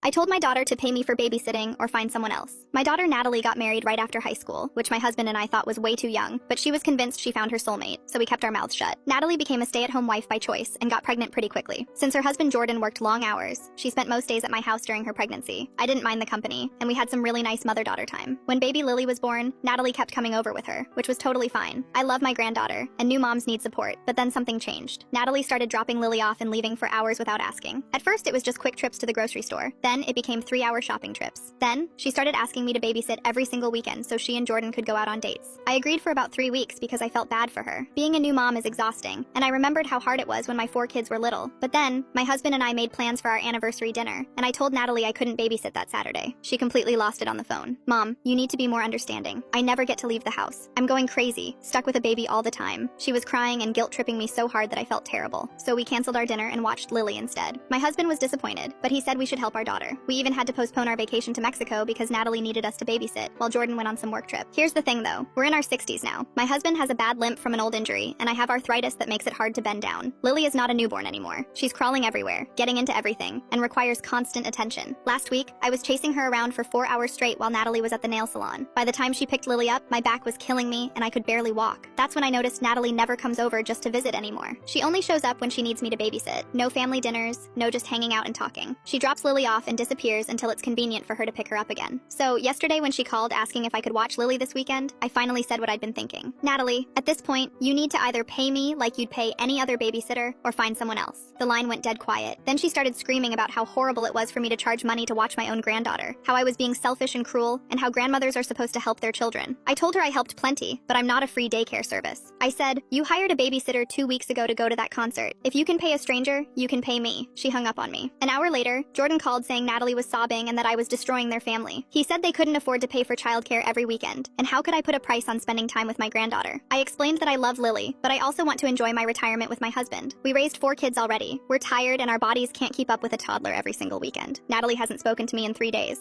I told my daughter to pay me for babysitting or find someone else. My daughter Natalie got married right after high school, which my husband and I thought was way too young, but she was convinced she found her soulmate, so we kept our mouths shut. Natalie became a stay-at-home wife by choice and got pregnant pretty quickly. Since her husband Jordan worked long hours, she spent most days at my house during her pregnancy. I didn't mind the company, and we had some really nice mother-daughter time. When baby Lily was born, Natalie kept coming over with her, which was totally fine. I love my granddaughter, and new moms need support, but then something changed. Natalie started dropping Lily off and leaving for hours without asking. At first, it was just quick trips to the grocery store. Then it became 3-hour shopping trips. Then she started asking me to babysit every single weekend so she and Jordan could go out on dates. I agreed for about 3 weeks because I felt bad for her. Being a new mom is exhausting, and I remembered how hard it was when my 4 kids were little. But then, my husband and I made plans for our anniversary dinner, and I told Natalie I couldn't babysit that Saturday. She completely lost it on the phone. Mom, you need to be more understanding. I never get to leave the house. I'm going crazy, stuck with a baby all the time. She was crying and guilt-tripping me so hard that I felt terrible. So we canceled our dinner and watched Lily instead. My husband was disappointed, but he said we should help our daughter. We even had to postpone our vacation to Mexico because Natalie needed us to babysit, while Jordan went on some work trip. Here's the thing though, we're in our 60s now. My husband has a bad limp from an old injury, and I have arthritis that makes it hard to bend down. Lily is not a newborn anymore. She's crawling everywhere, getting into everything, and requires constant attention. Last week, I was chasing her around for 4 hours straight while Natalie was at the nail salon. By the time she picked Lily up, my back was killing me and I could barely walk. That's when I noticed Natalie never comes over just to visit anymore. She only shows up when she needs me to babysit. No family dinners, no just hanging out and talking. She drops Lily off and disappears until it's convenient for her to pick her up again. So yesterday when she called asking if I could watch Lily this weekend, I finally said what I'd been thinking. Natalie, at this point, you need to either pay me like you'd pay any other babysitter or find someone else. The line went dead quiet. Then she started screaming about how horrible it was for me to charge money to watch my own granddaughter, how I was being selfish and cruel, and how grandmothers are supposed to help their children. I told her I helped plenty, but I'm not a free daycare service. I said, you hired a babysitter 2 weeks ago to go to that concert. If you can pay a stranger, you can pay me. She hung up on me. An hour later, Jordan called saying Natalie was sobbing and that I was destroying their family. He said they couldn't afford to pay for childcare every weekend, and how could I put a price on spending time with my granddaughter? I explained that I love Lily, but I also want to enjoy my retirement with my husband. We raised 4 kids already. We're tired and our bodies can't keep up with a toddler every single weekend. Natalie hasn't spoken to me in 3 days.